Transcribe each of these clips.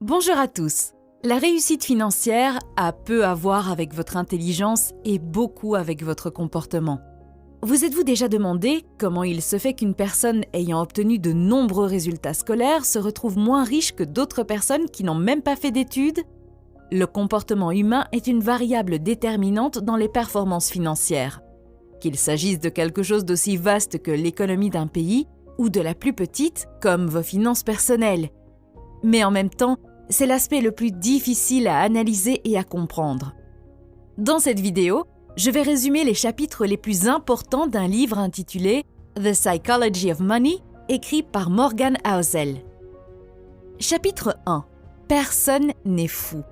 Bonjour à tous. La réussite financière a peu à voir avec votre intelligence et beaucoup avec votre comportement. Vous êtes-vous déjà demandé comment il se fait qu'une personne ayant obtenu de nombreux résultats scolaires se retrouve moins riche que d'autres personnes qui n'ont même pas fait d'études ? Le comportement humain est une variable déterminante dans les performances financières. Qu'il s'agisse de quelque chose d'aussi vaste que l'économie d'un pays ou de la plus petite, comme vos finances personnelles. Mais en même temps, c'est l'aspect le plus difficile à analyser et à comprendre. Dans cette vidéo, je vais résumer les chapitres les plus importants d'un livre intitulé The Psychology of Money, écrit par Morgan Housel. Chapitre 1. Personne n'est fou.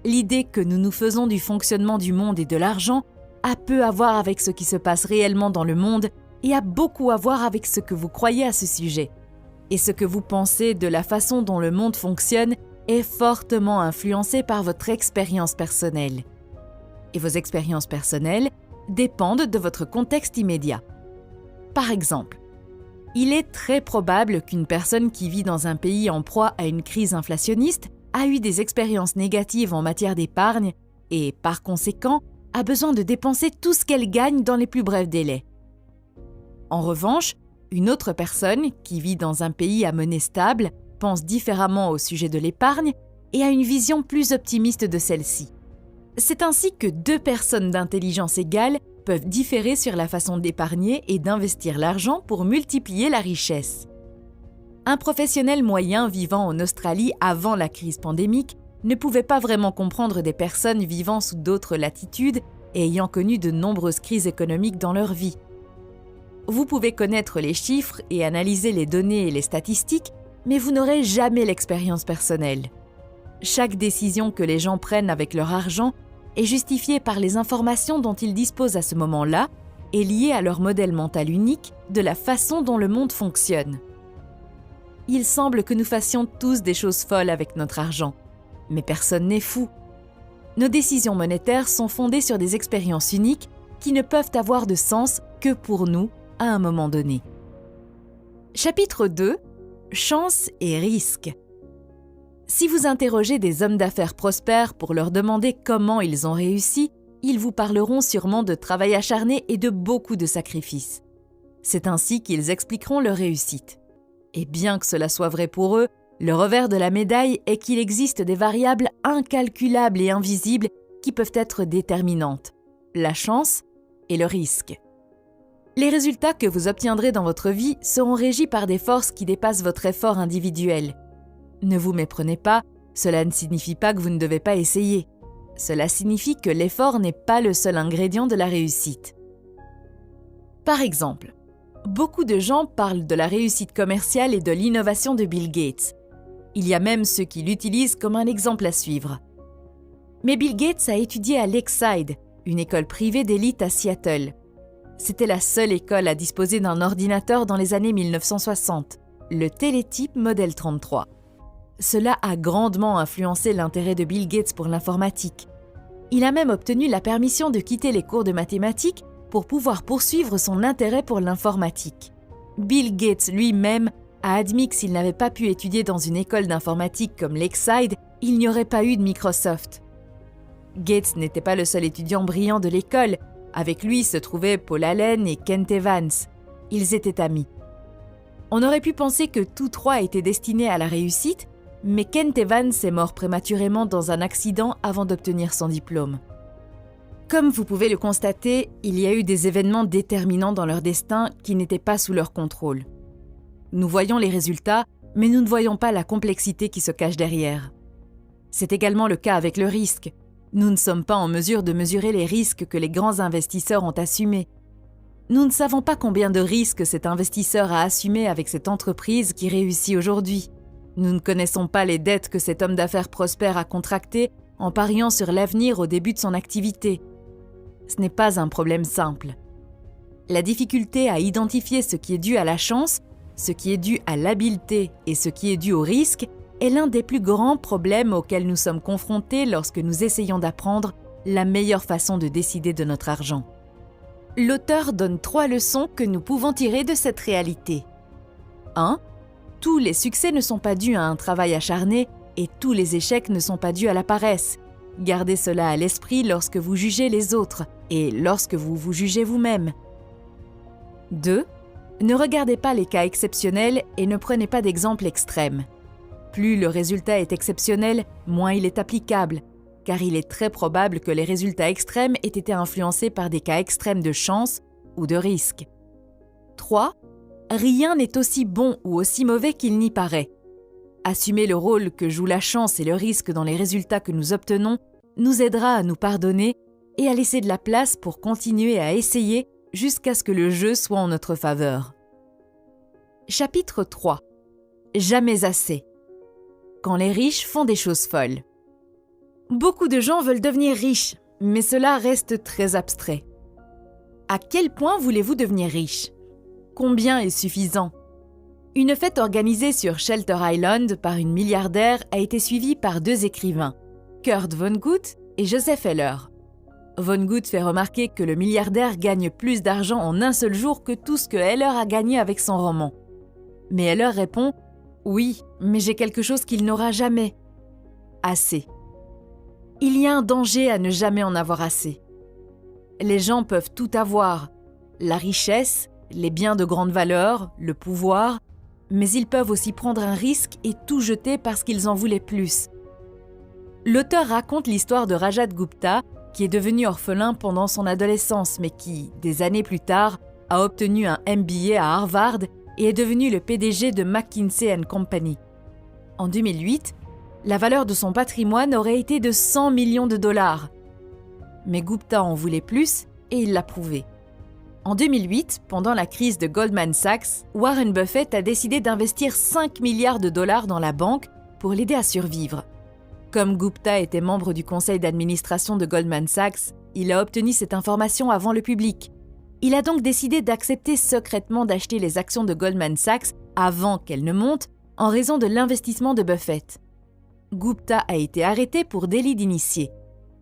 L'idée que nous nous faisons du fonctionnement du monde et de l'argent a peu à voir avec ce qui se passe réellement dans le monde et a beaucoup à voir avec ce que vous croyez à ce sujet. Et ce que vous pensez de la façon dont le monde fonctionne est fortement influencé par votre expérience personnelle. Et vos expériences personnelles dépendent de votre contexte immédiat. Par exemple, il est très probable qu'une personne qui vit dans un pays en proie à une crise inflationniste a eu des expériences négatives en matière d'épargne et, par conséquent, a besoin de dépenser tout ce qu'elle gagne dans les plus brefs délais. En revanche, une autre personne qui vit dans un pays à monnaie stable pense différemment au sujet de l'épargne et a une vision plus optimiste de celle-ci. C'est ainsi que deux personnes d'intelligence égale peuvent différer sur la façon d'épargner et d'investir l'argent pour multiplier la richesse. Un professionnel moyen vivant en Australie avant la crise pandémique ne pouvait pas vraiment comprendre des personnes vivant sous d'autres latitudes et ayant connu de nombreuses crises économiques dans leur vie. Vous pouvez connaître les chiffres et analyser les données et les statistiques, mais vous n'aurez jamais l'expérience personnelle. Chaque décision que les gens prennent avec leur argent est justifiée par les informations dont ils disposent à ce moment-là et liée à leur modèle mental unique de la façon dont le monde fonctionne. Il semble que nous fassions tous des choses folles avec notre argent, mais personne n'est fou. Nos décisions monétaires sont fondées sur des expériences uniques qui ne peuvent avoir de sens que pour nous à un moment donné. Chapitre 2. Chance et risque. Si vous interrogez des hommes d'affaires prospères pour leur demander comment ils ont réussi, ils vous parleront sûrement de travail acharné et de beaucoup de sacrifices. C'est ainsi qu'ils expliqueront leur réussite. Et bien que cela soit vrai pour eux, le revers de la médaille est qu'il existe des variables incalculables et invisibles qui peuvent être déterminantes, la chance et le risque. Les résultats que vous obtiendrez dans votre vie seront régis par des forces qui dépassent votre effort individuel. Ne vous méprenez pas, cela ne signifie pas que vous ne devez pas essayer. Cela signifie que l'effort n'est pas le seul ingrédient de la réussite. Par exemple, beaucoup de gens parlent de la réussite commerciale et de l'innovation de Bill Gates. Il y a même ceux qui l'utilisent comme un exemple à suivre. Mais Bill Gates a étudié à Lakeside, une école privée d'élite à Seattle. C'était la seule école à disposer d'un ordinateur dans les années 1960, le télétype Model 33. Cela a grandement influencé l'intérêt de Bill Gates pour l'informatique. Il a même obtenu la permission de quitter les cours de mathématiques pour pouvoir poursuivre son intérêt pour l'informatique. Bill Gates lui-même a admis que s'il n'avait pas pu étudier dans une école d'informatique comme Lakeside, il n'y aurait pas eu de Microsoft. Gates n'était pas le seul étudiant brillant de l'école. Avec lui se trouvaient Paul Allen et Kent Evans. Ils étaient amis. On aurait pu penser que tous trois étaient destinés à la réussite, mais Kent Evans est mort prématurément dans un accident avant d'obtenir son diplôme. Comme vous pouvez le constater, il y a eu des événements déterminants dans leur destin qui n'étaient pas sous leur contrôle. Nous voyons les résultats, mais nous ne voyons pas la complexité qui se cache derrière. C'est également le cas avec le risque. Nous ne sommes pas en mesure de mesurer les risques que les grands investisseurs ont assumés. Nous ne savons pas combien de risques cet investisseur a assumés avec cette entreprise qui réussit aujourd'hui. Nous ne connaissons pas les dettes que cet homme d'affaires prospère a contractées en pariant sur l'avenir au début de son activité. Ce n'est pas un problème simple. La difficulté à identifier ce qui est dû à la chance, ce qui est dû à l'habileté et ce qui est dû au risque est l'un des plus grands problèmes auxquels nous sommes confrontés lorsque nous essayons d'apprendre la meilleure façon de décider de notre argent. L'auteur donne 3 leçons que nous pouvons tirer de cette réalité. 1. Tous les succès ne sont pas dus à un travail acharné, et tous les échecs ne sont pas dus à la paresse. Gardez cela à l'esprit lorsque vous jugez les autres et lorsque vous vous jugez vous-même. 2. Ne regardez pas les cas exceptionnels et ne prenez pas d'exemples extrêmes. Plus le résultat est exceptionnel, moins il est applicable, car il est très probable que les résultats extrêmes aient été influencés par des cas extrêmes de chance ou de risque. 3. Rien n'est aussi bon ou aussi mauvais qu'il n'y paraît. Assumer le rôle que joue la chance et le risque dans les résultats que nous obtenons nous aidera à nous pardonner et à laisser de la place pour continuer à essayer jusqu'à ce que le jeu soit en notre faveur. Chapitre 3. Jamais assez. Quand les riches font des choses folles. Beaucoup de gens veulent devenir riches, mais cela reste très abstrait. À quel point voulez-vous devenir riche? Combien est suffisant? Une fête organisée sur Shelter Island par une milliardaire a été suivie par 2 écrivains, Kurt Vonnegut et Joseph Heller. Vonnegut fait remarquer que le milliardaire gagne plus d'argent en un seul jour que tout ce que Heller a gagné avec son roman. Mais Heller répond « Oui, mais j'ai quelque chose qu'il n'aura jamais. Assez. » Il y a un danger à ne jamais en avoir assez. Les gens peuvent tout avoir, la richesse, les biens de grande valeur, le pouvoir, mais ils peuvent aussi prendre un risque et tout jeter parce qu'ils en voulaient plus. L'auteur raconte l'histoire de Rajat Gupta, qui est devenu orphelin pendant son adolescence, mais qui, des années plus tard, a obtenu un MBA à Harvard et est devenu le PDG de McKinsey & Company. En 2008, la valeur de son patrimoine aurait été de 100 millions de dollars. Mais Gupta en voulait plus et il l'a prouvé. En 2008, pendant la crise de Goldman Sachs, Warren Buffett a décidé d'investir 5 milliards de dollars dans la banque pour l'aider à survivre. Comme Gupta était membre du conseil d'administration de Goldman Sachs, il a obtenu cette information avant le public. Il a donc décidé d'accepter secrètement d'acheter les actions de Goldman Sachs avant qu'elles ne montent en raison de l'investissement de Buffett. Gupta a été arrêté pour délit d'initié.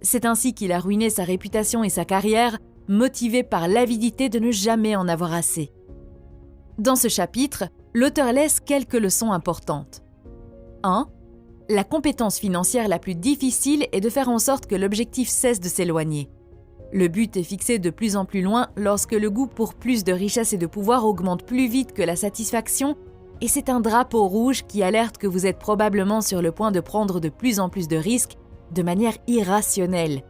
C'est ainsi qu'il a ruiné sa réputation et sa carrière, motivé par l'avidité de ne jamais en avoir assez. Dans ce chapitre, l'auteur laisse quelques leçons importantes. 1. La compétence financière la plus difficile est de faire en sorte que l'objectif cesse de s'éloigner. Le but est fixé de plus en plus loin lorsque le goût pour plus de richesse et de pouvoir augmente plus vite que la satisfaction, et c'est un drapeau rouge qui alerte que vous êtes probablement sur le point de prendre de plus en plus de risques de manière irrationnelle.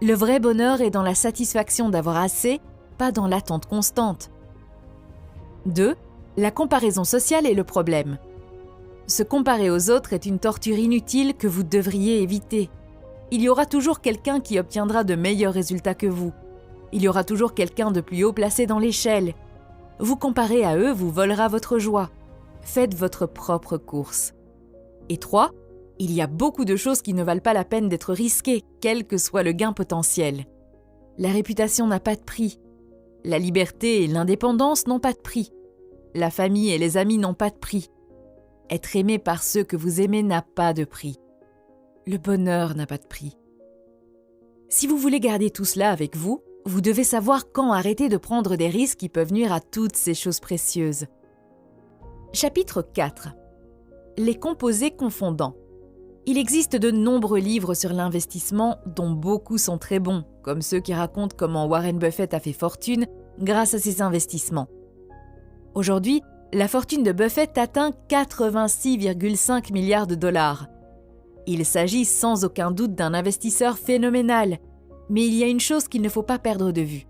Le vrai bonheur est dans la satisfaction d'avoir assez, pas dans l'attente constante. 2. La comparaison sociale est le problème. Se comparer aux autres est une torture inutile que vous devriez éviter. Il y aura toujours quelqu'un qui obtiendra de meilleurs résultats que vous. Il y aura toujours quelqu'un de plus haut placé dans l'échelle. Vous comparer à eux vous volera votre joie. Faites votre propre course. Et 3. Il y a beaucoup de choses qui ne valent pas la peine d'être risquées, quel que soit le gain potentiel. La réputation n'a pas de prix. La liberté et l'indépendance n'ont pas de prix. La famille et les amis n'ont pas de prix. Être aimé par ceux que vous aimez n'a pas de prix. Le bonheur n'a pas de prix. Si vous voulez garder tout cela avec vous, vous devez savoir quand arrêter de prendre des risques qui peuvent nuire à toutes ces choses précieuses. Chapitre 4. Les composés confondants. Il existe de nombreux livres sur l'investissement dont beaucoup sont très bons, comme ceux qui racontent comment Warren Buffett a fait fortune grâce à ses investissements. Aujourd'hui, la fortune de Buffett atteint 86,5 milliards de dollars. Il s'agit sans aucun doute d'un investisseur phénoménal, mais il y a une chose qu'il ne faut pas perdre de vue.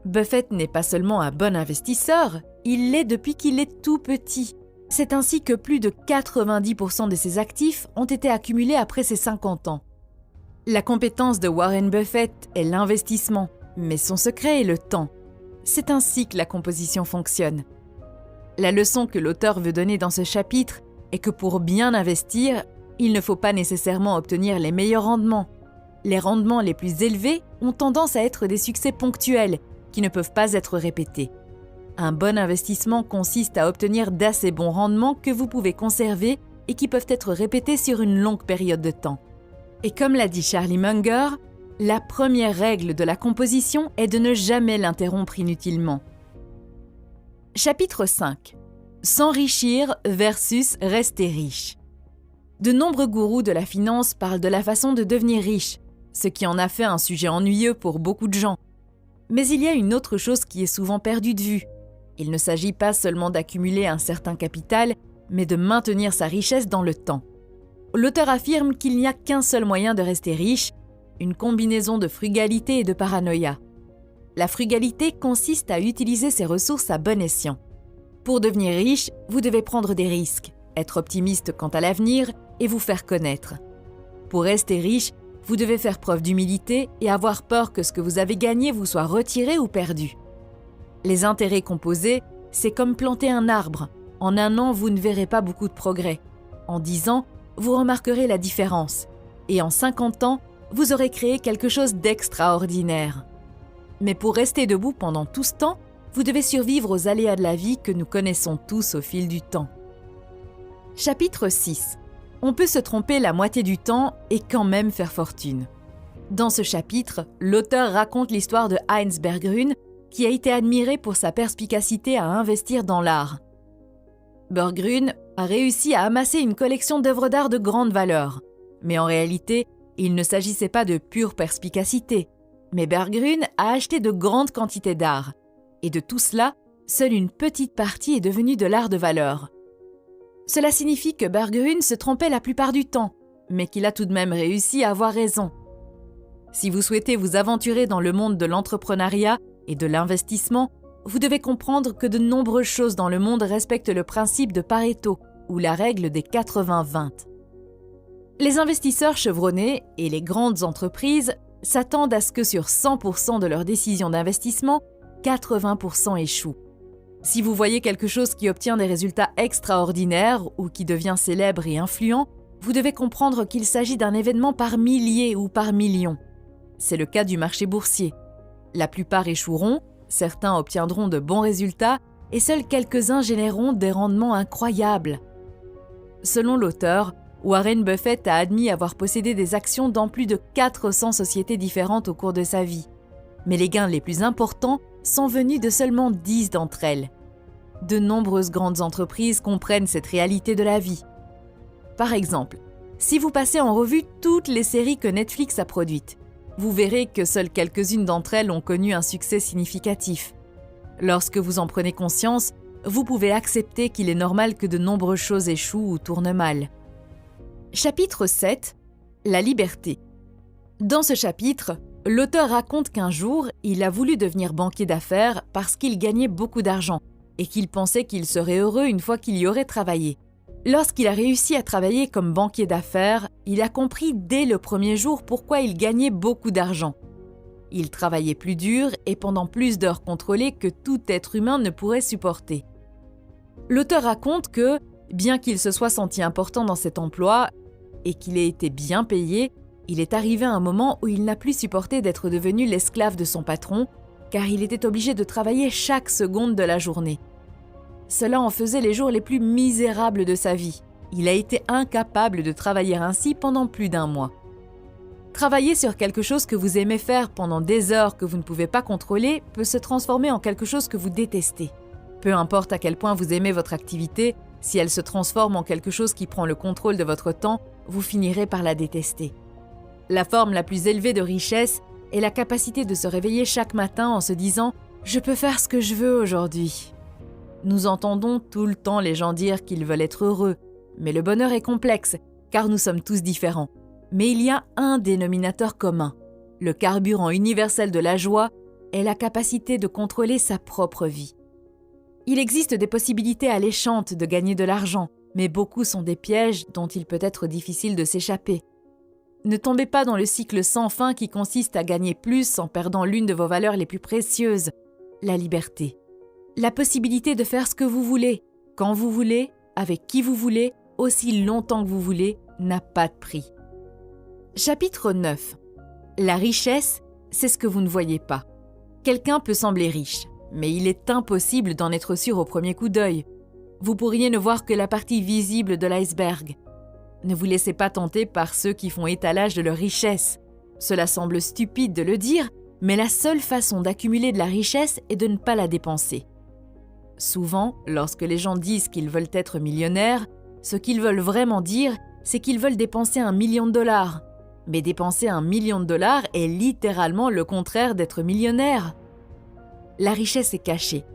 Buffett n'est pas seulement un bon investisseur, il l'est depuis qu'il est tout petit. C'est ainsi que plus de 90% de ses actifs ont été accumulés après ses 50 ans. La compétence de Warren Buffett est l'investissement, mais son secret est le temps. C'est ainsi que la composition fonctionne. La leçon que l'auteur veut donner dans ce chapitre est que pour bien investir, il ne faut pas nécessairement obtenir les meilleurs rendements. Les rendements les plus élevés ont tendance à être des succès ponctuels qui ne peuvent pas être répétés. Un bon investissement consiste à obtenir d'assez bons rendements que vous pouvez conserver et qui peuvent être répétés sur une longue période de temps. Et comme l'a dit Charlie Munger, la première règle de la composition est de ne jamais l'interrompre inutilement. Chapitre 5. S'enrichir versus rester riche. De nombreux gourous de la finance parlent de la façon de devenir riche, ce qui en a fait un sujet ennuyeux pour beaucoup de gens. Mais il y a une autre chose qui est souvent perdue de vue. Il ne s'agit pas seulement d'accumuler un certain capital, mais de maintenir sa richesse dans le temps. L'auteur affirme qu'il n'y a qu'un seul moyen de rester riche, une combinaison de frugalité et de paranoïa. La frugalité consiste à utiliser ses ressources à bon escient. Pour devenir riche, vous devez prendre des risques, être optimiste quant à l'avenir et vous faire connaître. Pour rester riche, vous devez faire preuve d'humilité et avoir peur que ce que vous avez gagné vous soit retiré ou perdu. Les intérêts composés, c'est comme planter un arbre. En 1 an, vous ne verrez pas beaucoup de progrès. En 10 ans, vous remarquerez la différence. Et en 50 ans, vous aurez créé quelque chose d'extraordinaire. Mais pour rester debout pendant tout ce temps, vous devez survivre aux aléas de la vie que nous connaissons tous au fil du temps. Chapitre 6. On peut se tromper la moitié du temps et quand même faire fortune. Dans ce chapitre, l'auteur raconte l'histoire de Heinz Berggruen, qui a été admiré pour sa perspicacité à investir dans l'art. Berggruen a réussi à amasser une collection d'œuvres d'art de grande valeur. Mais en réalité, il ne s'agissait pas de pure perspicacité. Mais Berggruen a acheté de grandes quantités d'art. Et de tout cela, seule une petite partie est devenue de l'art de valeur. Cela signifie que Berggruen se trompait la plupart du temps, mais qu'il a tout de même réussi à avoir raison. Si vous souhaitez vous aventurer dans le monde de l'entrepreneuriat et de l'investissement, vous devez comprendre que de nombreuses choses dans le monde respectent le principe de Pareto, ou la règle des 80-20. Les investisseurs chevronnés et les grandes entreprises s'attendent à ce que sur 100% de leurs décisions d'investissement, 80% échouent. Si vous voyez quelque chose qui obtient des résultats extraordinaires ou qui devient célèbre et influent, vous devez comprendre qu'il s'agit d'un événement par milliers ou par millions. C'est le cas du marché boursier. La plupart échoueront, certains obtiendront de bons résultats et seuls quelques-uns généreront des rendements incroyables. Selon l'auteur, Warren Buffett a admis avoir possédé des actions dans plus de 400 sociétés différentes au cours de sa vie. Mais les gains les plus importants sont venus de seulement 10 d'entre elles. De nombreuses grandes entreprises comprennent cette réalité de la vie. Par exemple, si vous passez en revue toutes les séries que Netflix a produites, vous verrez que seules quelques-unes d'entre elles ont connu un succès significatif. Lorsque vous en prenez conscience, vous pouvez accepter qu'il est normal que de nombreuses choses échouent ou tournent mal. Chapitre 7. La liberté. Dans ce chapitre, l'auteur raconte qu'un jour, il a voulu devenir banquier d'affaires parce qu'il gagnait beaucoup d'argent et qu'il pensait qu'il serait heureux une fois qu'il y aurait travaillé. Lorsqu'il a réussi à travailler comme banquier d'affaires, il a compris dès le premier jour pourquoi il gagnait beaucoup d'argent. Il travaillait plus dur et pendant plus d'heures contrôlées que tout être humain ne pourrait supporter. L'auteur raconte que, bien qu'il se soit senti important dans cet emploi et qu'il ait été bien payé, il est arrivé un moment où il n'a plus supporté d'être devenu l'esclave de son patron, car il était obligé de travailler chaque seconde de la journée. Cela en faisait les jours les plus misérables de sa vie. Il a été incapable de travailler ainsi pendant plus d'1 mois. Travailler sur quelque chose que vous aimez faire pendant des heures que vous ne pouvez pas contrôler peut se transformer en quelque chose que vous détestez. Peu importe à quel point vous aimez votre activité, si elle se transforme en quelque chose qui prend le contrôle de votre temps, vous finirez par la détester. La forme la plus élevée de richesse est la capacité de se réveiller chaque matin en se disant « Je peux faire ce que je veux aujourd'hui ». Nous entendons tout le temps les gens dire qu'ils veulent être heureux, mais le bonheur est complexe, car nous sommes tous différents. Mais il y a un dénominateur commun. Le carburant universel de la joie est la capacité de contrôler sa propre vie. Il existe des possibilités alléchantes de gagner de l'argent, mais beaucoup sont des pièges dont il peut être difficile de s'échapper. Ne tombez pas dans le cycle sans fin qui consiste à gagner plus en perdant l'une de vos valeurs les plus précieuses, la liberté. La possibilité de faire ce que vous voulez, quand vous voulez, avec qui vous voulez, aussi longtemps que vous voulez, n'a pas de prix. Chapitre 9. La richesse, c'est ce que vous ne voyez pas. Quelqu'un peut sembler riche, mais il est impossible d'en être sûr au premier coup d'œil. Vous pourriez ne voir que la partie visible de l'iceberg. Ne vous laissez pas tenter par ceux qui font étalage de leur richesse. Cela semble stupide de le dire, mais la seule façon d'accumuler de la richesse est de ne pas la dépenser. Souvent, lorsque les gens disent qu'ils veulent être millionnaires, ce qu'ils veulent vraiment dire, c'est qu'ils veulent dépenser 1 million de dollars. Mais dépenser 1 million de dollars est littéralement le contraire d'être millionnaire. La richesse est cachée.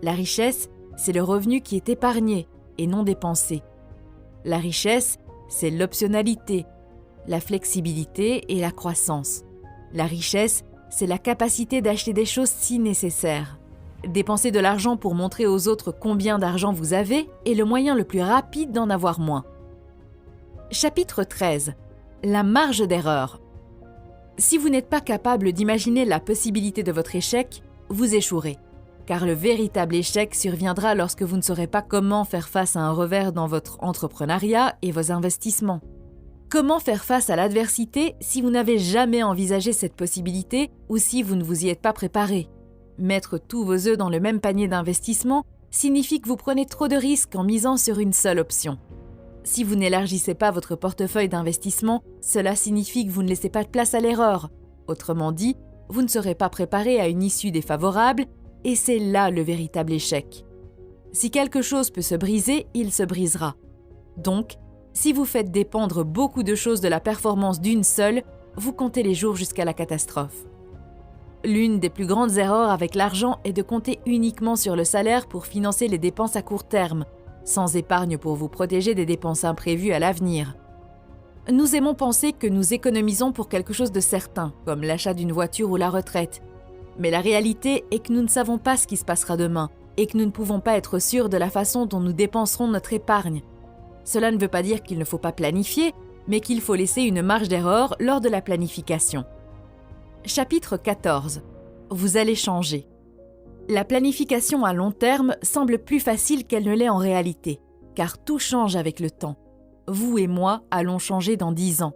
La richesse, c'est le revenu qui est épargné et non dépensé. La richesse, c'est l'optionnalité, la flexibilité et la croissance. La richesse, c'est la capacité d'acheter des choses si nécessaires. Dépenser de l'argent pour montrer aux autres combien d'argent vous avez est le moyen le plus rapide d'en avoir moins. Chapitre 13. La marge d'erreur. Si vous n'êtes pas capable d'imaginer la possibilité de votre échec, vous échouerez. Car le véritable échec surviendra lorsque vous ne saurez pas comment faire face à un revers dans votre entrepreneuriat et vos investissements. Comment faire face à l'adversité si vous n'avez jamais envisagé cette possibilité ou si vous ne vous y êtes pas préparé? Mettre tous vos œufs dans le même panier d'investissement signifie que vous prenez trop de risques en misant sur une seule option. Si vous n'élargissez pas votre portefeuille d'investissement, cela signifie que vous ne laissez pas de place à l'erreur. Autrement dit, vous ne serez pas préparé à une issue défavorable et c'est là le véritable échec. Si quelque chose peut se briser, il se brisera. Donc, si vous faites dépendre beaucoup de choses de la performance d'une seule, vous comptez les jours jusqu'à la catastrophe. L'une des plus grandes erreurs avec l'argent est de compter uniquement sur le salaire pour financer les dépenses à court terme, sans épargne pour vous protéger des dépenses imprévues à l'avenir. Nous aimons penser que nous économisons pour quelque chose de certain, comme l'achat d'une voiture ou la retraite. Mais la réalité est que nous ne savons pas ce qui se passera demain et que nous ne pouvons pas être sûrs de la façon dont nous dépenserons notre épargne. Cela ne veut pas dire qu'il ne faut pas planifier, mais qu'il faut laisser une marge d'erreur lors de la planification. Chapitre 14. Vous allez changer. La planification à long terme semble plus facile qu'elle ne l'est en réalité, car tout change avec le temps. Vous et moi allons changer dans 10 ans.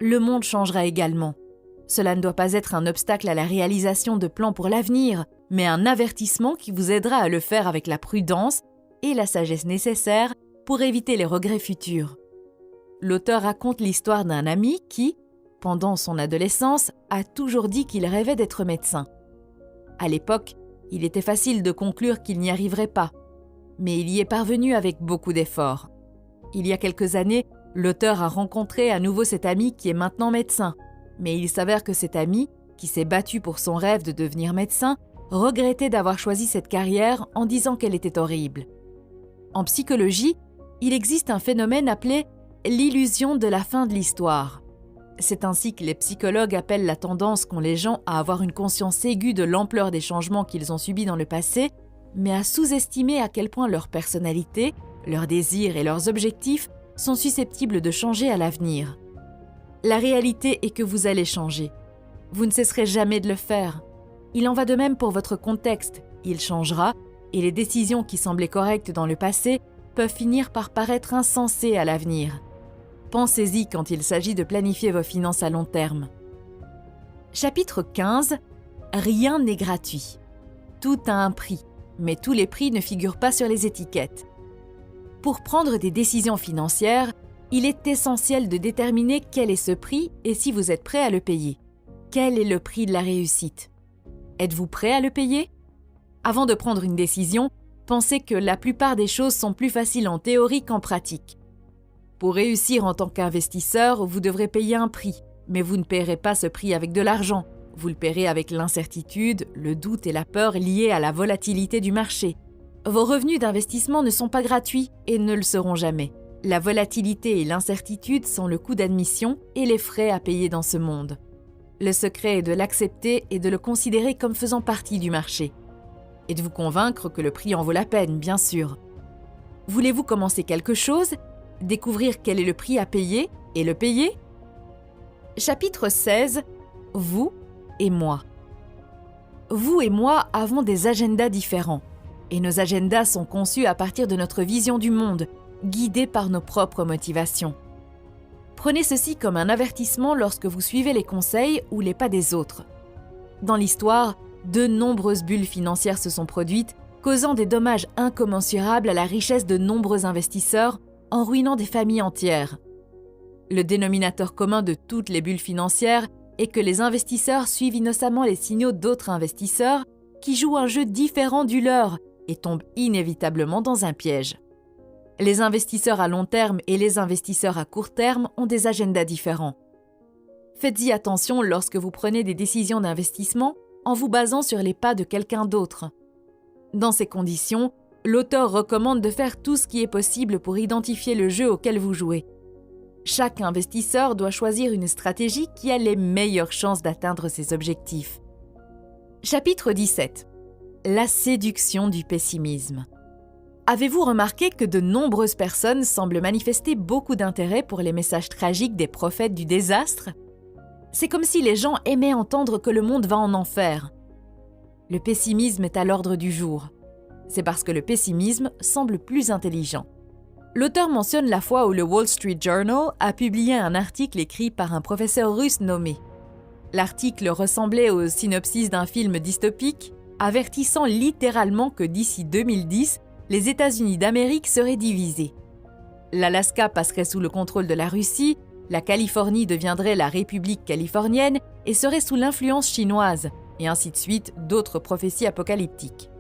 Le monde changera également. Cela ne doit pas être un obstacle à la réalisation de plans pour l'avenir, mais un avertissement qui vous aidera à le faire avec la prudence et la sagesse nécessaires pour éviter les regrets futurs. L'auteur raconte l'histoire d'un ami qui, pendant son adolescence, a toujours dit qu'il rêvait d'être médecin. À l'époque, il était facile de conclure qu'il n'y arriverait pas, mais il y est parvenu avec beaucoup d'efforts. Il y a quelques années, l'auteur a rencontré à nouveau cet ami qui est maintenant médecin, mais il s'avère que cet ami, qui s'est battu pour son rêve de devenir médecin, regrettait d'avoir choisi cette carrière en disant qu'elle était horrible. En psychologie, il existe un phénomène appelé l'illusion de la fin de l'histoire. C'est ainsi que les psychologues appellent la tendance qu'ont les gens à avoir une conscience aiguë de l'ampleur des changements qu'ils ont subis dans le passé, mais à sous-estimer à quel point leur personnalité, leurs désirs et leurs objectifs sont susceptibles de changer à l'avenir. La réalité est que vous allez changer. Vous ne cesserez jamais de le faire. Il en va de même pour votre contexte. Il changera et les décisions qui semblaient correctes dans le passé peuvent finir par paraître insensées à l'avenir. Pensez-y quand il s'agit de planifier vos finances à long terme. Chapitre 15. Rien n'est gratuit. Tout a un prix, mais tous les prix ne figurent pas sur les étiquettes. Pour prendre des décisions financières, il est essentiel de déterminer quel est ce prix et si vous êtes prêt à le payer. Quel est le prix de la réussite? Êtes-vous prêt à le payer? Avant de prendre une décision, pensez que la plupart des choses sont plus faciles en théorie qu'en pratique. Pour réussir en tant qu'investisseur, vous devrez payer un prix, mais vous ne paierez pas ce prix avec de l'argent. Vous le paierez avec l'incertitude, le doute et la peur liés à la volatilité du marché. Vos revenus d'investissement ne sont pas gratuits et ne le seront jamais. La volatilité et l'incertitude sont le coût d'admission et les frais à payer dans ce monde. Le secret est de l'accepter et de le considérer comme faisant partie du marché. Et de vous convaincre que le prix en vaut la peine, bien sûr. Voulez-vous commencer quelque chose? Découvrir quel est le prix à payer et le payer? Chapitre 16. Vous et moi. Vous et moi avons des agendas différents. Et nos agendas sont conçus à partir de notre vision du monde, guidés par nos propres motivations. Prenez ceci comme un avertissement lorsque vous suivez les conseils ou les pas des autres. Dans l'histoire, de nombreuses bulles financières se sont produites, causant des dommages incommensurables à la richesse de nombreux investisseurs, en ruinant des familles entières. Le dénominateur commun de toutes les bulles financières est que les investisseurs suivent innocemment les signaux d'autres investisseurs qui jouent un jeu différent du leur et tombent inévitablement dans un piège. Les investisseurs à long terme et les investisseurs à court terme ont des agendas différents. Faites-y attention lorsque vous prenez des décisions d'investissement en vous basant sur les pas de quelqu'un d'autre. Dans ces conditions, l'auteur recommande de faire tout ce qui est possible pour identifier le jeu auquel vous jouez. Chaque investisseur doit choisir une stratégie qui a les meilleures chances d'atteindre ses objectifs. Chapitre 17. La séduction du pessimisme. Avez-vous remarqué que de nombreuses personnes semblent manifester beaucoup d'intérêt pour les messages tragiques des prophètes du désastre? C'est comme si les gens aimaient entendre que le monde va en enfer. Le pessimisme est à l'ordre du jour. C'est parce que le pessimisme semble plus intelligent. L'auteur mentionne la fois où le Wall Street Journal a publié un article écrit par un professeur russe nommé. L'article ressemblait au synopsis d'un film dystopique, avertissant littéralement que d'ici 2010, les États-Unis d'Amérique seraient divisés. L'Alaska passerait sous le contrôle de la Russie, la Californie deviendrait la République californienne et serait sous l'influence chinoise, et ainsi de suite d'autres prophéties apocalyptiques.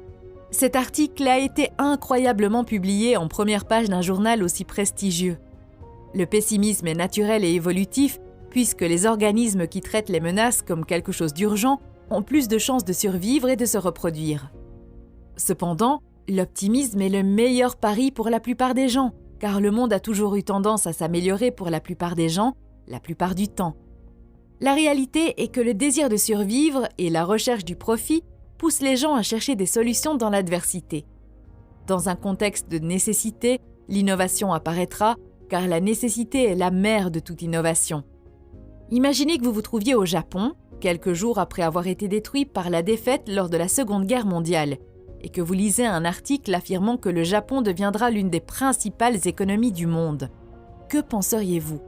Cet article a été incroyablement publié en première page d'un journal aussi prestigieux. Le pessimisme est naturel et évolutif, puisque les organismes qui traitent les menaces comme quelque chose d'urgent ont plus de chances de survivre et de se reproduire. Cependant, l'optimisme est le meilleur pari pour la plupart des gens, car le monde a toujours eu tendance à s'améliorer pour la plupart des gens, la plupart du temps. La réalité est que le désir de survivre et la recherche du profit poussent les gens à chercher des solutions dans l'adversité. Dans un contexte de nécessité, l'innovation apparaîtra, car la nécessité est la mère de toute innovation. Imaginez que vous vous trouviez au Japon, quelques jours après avoir été détruit par la défaite lors de la Seconde Guerre mondiale, et que vous lisez un article affirmant que le Japon deviendra l'une des principales économies du monde. Que penseriez-vous?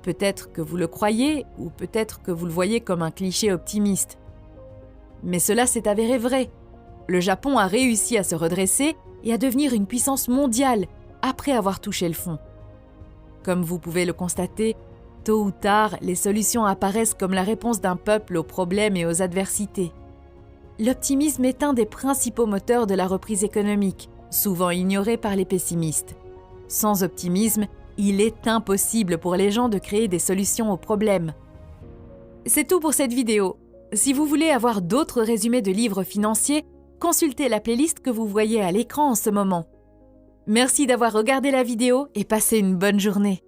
Peut-être que vous le croyez, ou peut-être que vous le voyez comme un cliché optimiste. Mais cela s'est avéré vrai. Le Japon a réussi à se redresser et à devenir une puissance mondiale après avoir touché le fond. Comme vous pouvez le constater, tôt ou tard, les solutions apparaissent comme la réponse d'un peuple aux problèmes et aux adversités. L'optimisme est un des principaux moteurs de la reprise économique, souvent ignoré par les pessimistes. Sans optimisme, il est impossible pour les gens de créer des solutions aux problèmes. C'est tout pour cette vidéo. Si vous voulez avoir d'autres résumés de livres financiers, consultez la playlist que vous voyez à l'écran en ce moment. Merci d'avoir regardé la vidéo et passez une bonne journée.